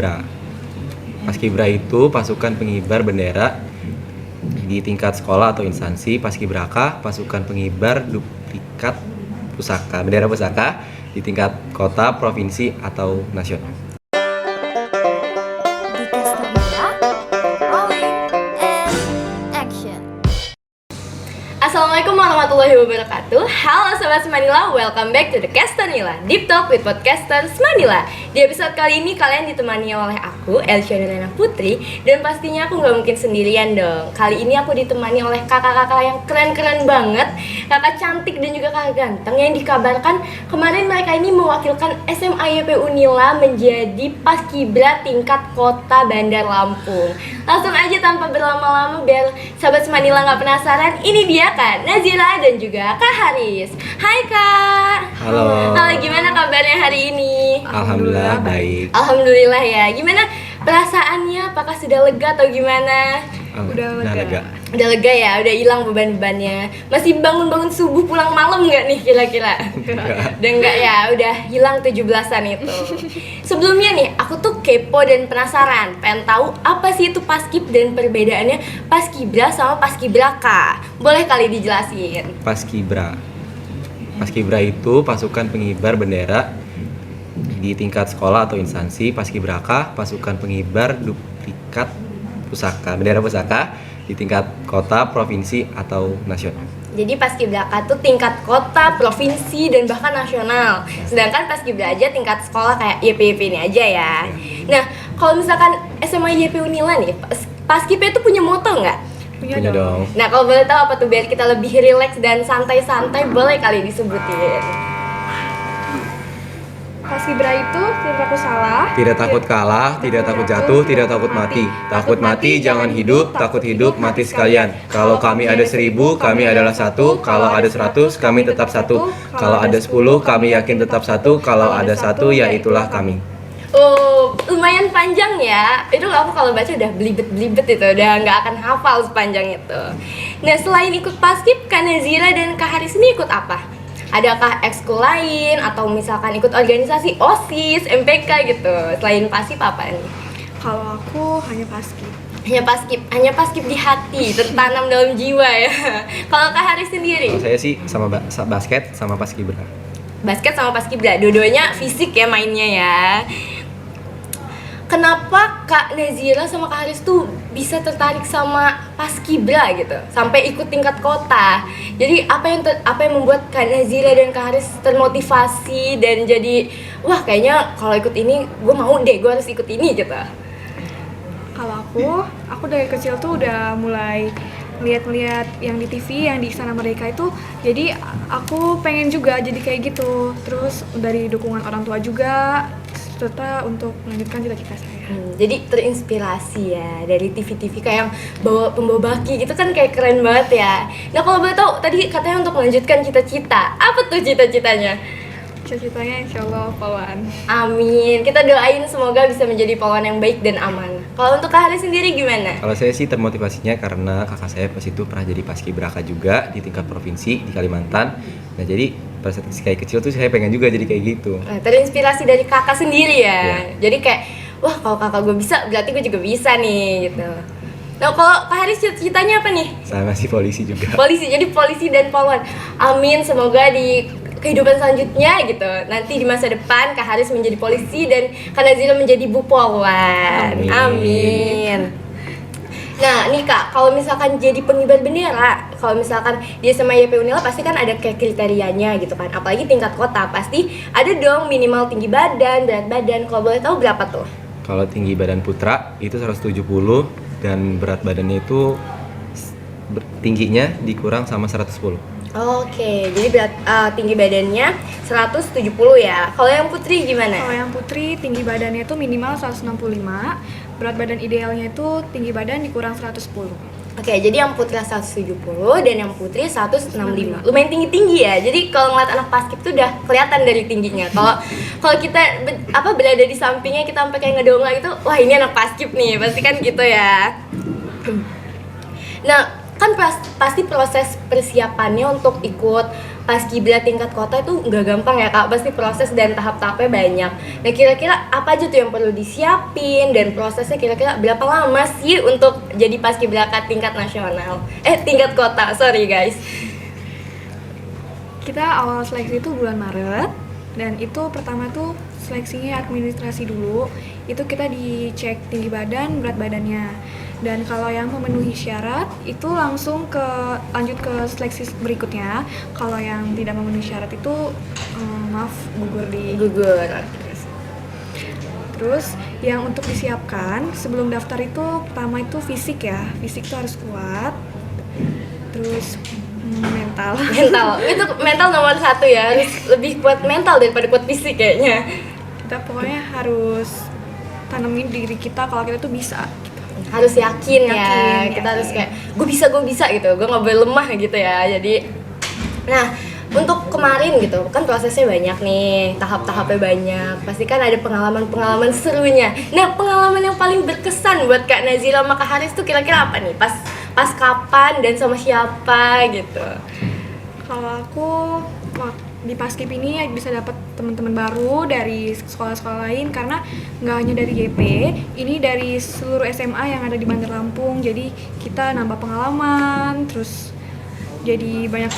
Paskibra. Paskibra itu pasukan pengibar bendera di tingkat sekolah atau instansi. Paskibraka pasukan pengibar duplikat pusaka, bendera pusaka di tingkat kota, provinsi, atau nasional. Di Castanila, Rolling and Action. Assalamualaikum warahmatullahi wabarakatuh. Halo Sobat Semanila, welcome back to the Castanila Deep Talk with Podcaster Semanila. Di episode kali ini kalian ditemani oleh aku, Elsyana Putri. Dan pastinya aku gak mungkin sendirian dong. Kali ini aku ditemani oleh kakak-kakak yang keren-keren banget, kakak cantik dan juga kakak ganteng, yang dikabarkan kemarin mereka ini mewakilkan SMA YP Unila menjadi Paskibra tingkat kota Bandar Lampung. Langsung aja tanpa berlama-lama biar Sobat Semanila gak penasaran, ini dia Kak Nazira dan juga Kak Haris. Hai Kak. Halo. Halo, gimana kabarnya hari ini? Alhamdulillah baik. Alhamdulillah ya. Gimana perasaannya? Apakah sudah lega atau gimana? Udah lega. Udah lega ya, udah hilang beban-bebannya. Masih bangun-bangun subuh pulang malam nggak nih kira-kira? Udah enggak ya, udah hilang 17-an itu. Sebelumnya nih, aku tuh kepo dan penasaran, pengen tahu apa sih itu Paskib dan perbedaannya Paskibra sama Paskibraka. Boleh kali dijelasin? Paskibra itu pasukan pengibar bendera di tingkat sekolah atau instansi. Paskibraka pasukan pengibar duplikat pusaka, bendera pusaka di tingkat kota, provinsi, atau nasional. Jadi Paskibraka tuh tingkat kota, provinsi, dan bahkan nasional. Sedangkan Paskibra aja tingkat sekolah kayak YP ini aja ya. Nah, kalau misalkan SMA YP Unila nih, Paskibra itu punya moto nggak? Punya dong. Nah, kalau boleh tahu apa tuh biar kita lebih rileks dan santai-santai, boleh kali disebutin. Paskibra itu tidak takut salah, Tidak takut kalah, tidak takut jatuh, tidak takut mati. Takut mati jangan hidup, takut hidup mati sekalian. Kalau kami ada 1000, kami adalah satu. Kalau ada 100, kami tetap satu. Kalau ada 10, kami yakin tetap satu. Kalau ada satu, ya itulah kami. Oh, lumayan panjang ya. Itu aku kalau baca udah belibet-belibet itu, udah nggak akan hafal sepanjang itu. Nah, selain ikut Paskib, Kak Nazira dan Kak Haris ini ikut apa? Adakah ekskul lain atau misalkan ikut organisasi OSIS, MPK gitu? Selain Paskib apa nih? kalau aku hanya Paskib. Hanya Paskib di hati, tertanam dalam jiwa ya. Kalau Kak Haris sendiri? Kalau saya sih sama basket sama Paskibra. Basket sama Paskibra, dua-duanya fisik ya mainnya ya. Kenapa Kak Nazira sama Kak Haris tuh bisa tertarik sama Paskibra gitu, sampai ikut tingkat kota? Jadi apa yang membuat Kak Nazira dan Kak Haris termotivasi dan jadi wah kayaknya kalau ikut ini gue mau deh, gue harus ikut ini gitu? Kalau aku dari kecil tuh udah mulai lihat-lihat yang di TV, yang di Istana Merdeka itu, jadi aku pengen juga jadi kayak gitu. Terus dari dukungan orang tua juga, serta untuk melanjutkan cita-cita saya. Jadi terinspirasi ya dari TV-TV kayak yang pembawa baki gitu kan, kayak keren banget ya. Nah, kalau boleh tahu tadi katanya untuk melanjutkan cita-cita, apa tuh cita-citanya? Cita-citanya insya Allah poluan. Amin, kita doain semoga bisa menjadi poluan yang baik dan aman. Kalau untuk Kak Haris sendiri gimana? Kalau saya sih termotivasinya karena kakak saya pas itu pernah jadi Paskibraka juga di tingkat provinsi di Kalimantan. Nah, jadi pas kayak kecil tuh saya pengen juga jadi kayak gitu. Nah, terinspirasi dari kakak sendiri ya. Iya. Jadi kayak, wah kalau kakak gue bisa, berarti gue juga bisa nih gitu. Nah, kalau Kak Haris cita-citanya apa nih? Saya masih polisi juga. Polisi, jadi polisi dan poluan. Amin, semoga di kehidupan selanjutnya gitu, nanti di masa depan Kak Haris menjadi polisi dan Kak Nazira menjadi Bu Poluan. Amin. Nah nih Kak, kalau misalkan jadi pengibar bendera, kalau misalkan di SMA YP Unila pasti kan ada kayak kriterianya gitu kan, apalagi tingkat kota pasti ada dong minimal tinggi badan, berat badan. Kalau boleh tahu berapa tuh? Kalau tinggi badan putra itu 170 dan berat badannya itu tingginya dikurang sama 110. Oke, jadi berat tinggi badannya 170 ya. Kalau yang putri gimana? Kalau yang putri tinggi badannya itu minimal 165, berat badan idealnya itu tinggi badan dikurang 110. Oke, jadi yang putra 170 dan yang putri 165. Lumayan tinggi-tinggi ya. Jadi kalau ngeliat anak Paskib tuh udah kelihatan dari tingginya. Kalau kita berada di sampingnya, kita sampai kayak ngedongak gitu, wah ini anak Paskib nih, pasti kan gitu ya. Nah, kan pasti proses persiapannya untuk ikut paskibra tingkat kota itu nggak gampang ya Kak, pasti proses dan tahap-tahapnya banyak. Nah kira-kira apa aja tuh yang perlu disiapin dan prosesnya kira-kira berapa lama sih untuk jadi paskibraka tingkat nasional? Tingkat kota, sorry guys. Kita awal seleksi itu bulan Maret, dan itu pertama tuh seleksinya administrasi dulu. Itu kita dicek tinggi badan, berat badannya. Dan kalau yang memenuhi syarat itu langsung lanjut ke seleksi berikutnya. Kalau yang tidak memenuhi syarat itu maaf, gugur. Terus yang untuk disiapkan sebelum daftar itu pertama itu fisik ya. Fisik itu harus kuat. Terus mental Itu mental nomor 1 ya, harus lebih kuat mental daripada kuat fisik kayaknya. Kita pokoknya harus tanemin diri kita kalau kita tuh bisa. Harus yakin ya, Yakin. kita harus kayak gue bisa gitu, gue nggak boleh lemah gitu ya. Jadi nah untuk kemarin gitu kan prosesnya banyak nih, tahap-tahapnya banyak, pasti kan ada pengalaman serunya. Nah pengalaman yang paling berkesan buat Kak Nazira sama Kak Haris tuh kira-kira apa nih, pas kapan dan sama siapa gitu? Kalau aku di Paskib ini bisa dapat teman-teman baru dari sekolah-sekolah lain, karena nggak hanya dari YP, ini dari seluruh SMA yang ada di Bandar Lampung. Jadi kita nambah pengalaman, terus jadi banyak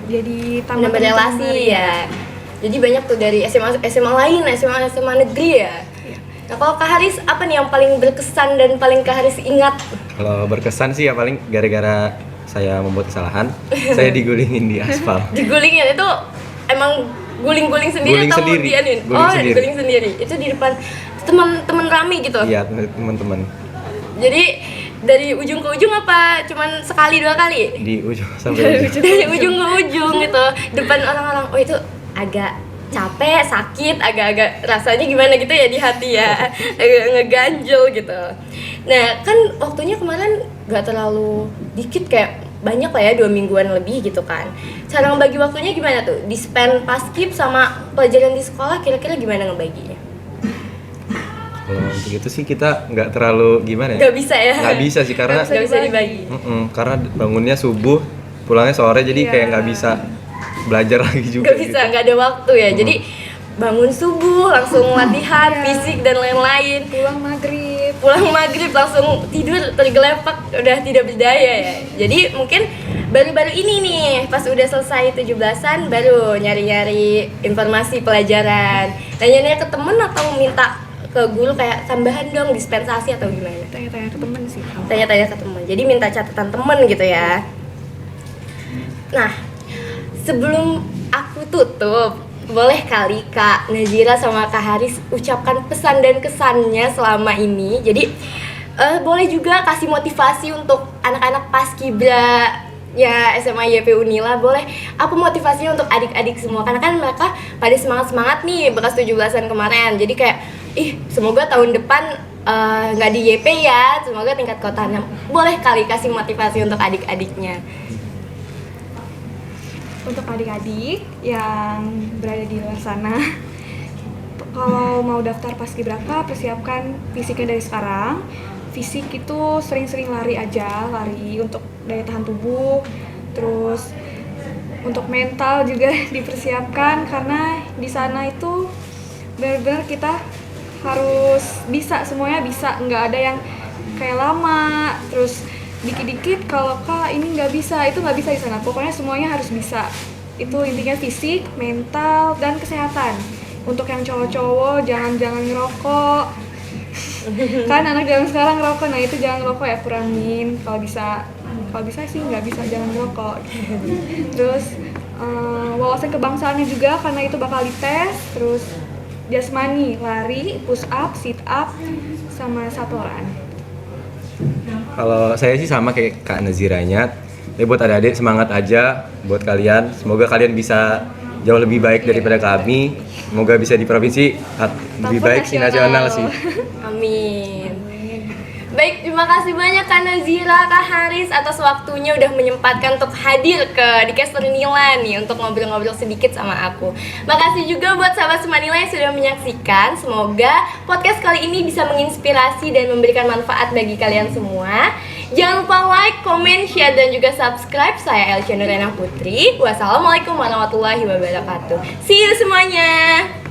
jadi tambah Nambah relasi ya. Jadi banyak tuh dari SMA lain, SMA negeri ya. Nah kalau Kak Haris apa nih yang paling berkesan dan paling Kak Haris ingat? Kalau berkesan sih ya paling gara-gara saya membuat kesalahan, saya digulingin di aspal. Digulingin itu emang guling-guling sendiri Guling atau sendiri. dianin? Guling sendiri. Guling sendiri. Itu di depan teman-teman rame gitu. Iya, teman-teman. Jadi dari ujung ke ujung apa cuman sekali 2 kali? Di ujung sampai ujung. Dari ujung ke ujung gitu. Depan orang-orang. Oh itu agak capek, sakit, agak-agak rasanya gimana gitu ya di hati ya. Agak ngeganjel gitu. Nah, kan waktunya kemarin gak terlalu dikit, kayak banyak lah ya, 2 mingguan lebih gitu kan. Cara ngebagi waktunya gimana tuh? Di-spend paskib sama pelajaran di sekolah kira-kira gimana ngebaginya? Kalau untuk itu sih kita nggak terlalu gimana ya? Gak bisa ya? Nggak bisa sih karena Gak bisa dibagi. karena bangunnya subuh, pulangnya sore, jadi Iya. kayak nggak bisa belajar lagi juga. Gak bisa, gak ada waktu ya. Jadi bangun subuh, langsung latihan, Iya. fisik dan lain-lain. pulang maghrib Langsung tidur tergelepak, udah tidak berdaya ya. Jadi mungkin baru-baru ini nih, pas udah selesai 17-an baru nyari-nyari informasi pelajaran. Nanya-nanya ke temen atau minta ke guru kayak tambahan dong dispensasi atau gimana? tanya-tanya ke temen sih. Tanya-tanya ke temen, jadi minta catatan temen gitu ya. Nah, sebelum aku tutup, boleh kali Kak Nazira sama Kak Haris ucapkan pesan dan kesannya selama ini. Jadi boleh juga kasih motivasi untuk anak-anak paskibra ya SMA YP Unila. Boleh apa motivasinya untuk adik-adik semua, karena kan mereka pada semangat-semangat nih bekas 17-an kemarin. Jadi kayak semoga tahun depan nggak di YP ya, semoga tingkat kotanya. Boleh kali kasih motivasi untuk adik-adiknya. Untuk adik-adik yang berada di luar sana, kalau mau daftar paskibraka, persiapkan fisiknya dari sekarang. Fisik itu sering-sering lari untuk daya tahan tubuh. Terus untuk mental juga dipersiapkan, karena di sana itu benar-benar kita harus bisa, semuanya bisa, nggak ada yang kayak lama. Terus dikit-dikit kalau Kak ini nggak bisa, itu nggak bisa di sana. Pokoknya semuanya harus bisa. Itu intinya fisik, mental, dan kesehatan. Untuk yang cowok-cowok jangan ngerokok. Kan anak zaman sekarang ngerokok, nah itu jangan ngerokok ya, kurangin. Kalau bisa sih nggak bisa, jangan ngerokok. Terus wawasan kebangsaannya juga, karena itu bakal dites. Terus jasmani, lari, push up, sit up, sama satoran. Kalau saya sih sama kayak Kak Naziranya, buat adik-adik semangat aja buat kalian. Semoga kalian bisa jauh lebih baik daripada kami. Semoga bisa di provinsi lebih baik sih, nasional sih. Amin. Baik, terima kasih banyak Kak Nazira, Kak Haris atas waktunya udah menyempatkan untuk hadir di Caster Nila nih untuk ngobrol-ngobrol sedikit sama aku. Makasih juga buat sahabat Semanila yang sudah menyaksikan. Semoga podcast kali ini bisa menginspirasi dan memberikan manfaat bagi kalian semua. Jangan lupa like, comment, share, dan juga subscribe. Saya Elcia Nurena Putri. Wassalamualaikum warahmatullahi wabarakatuh. See you semuanya.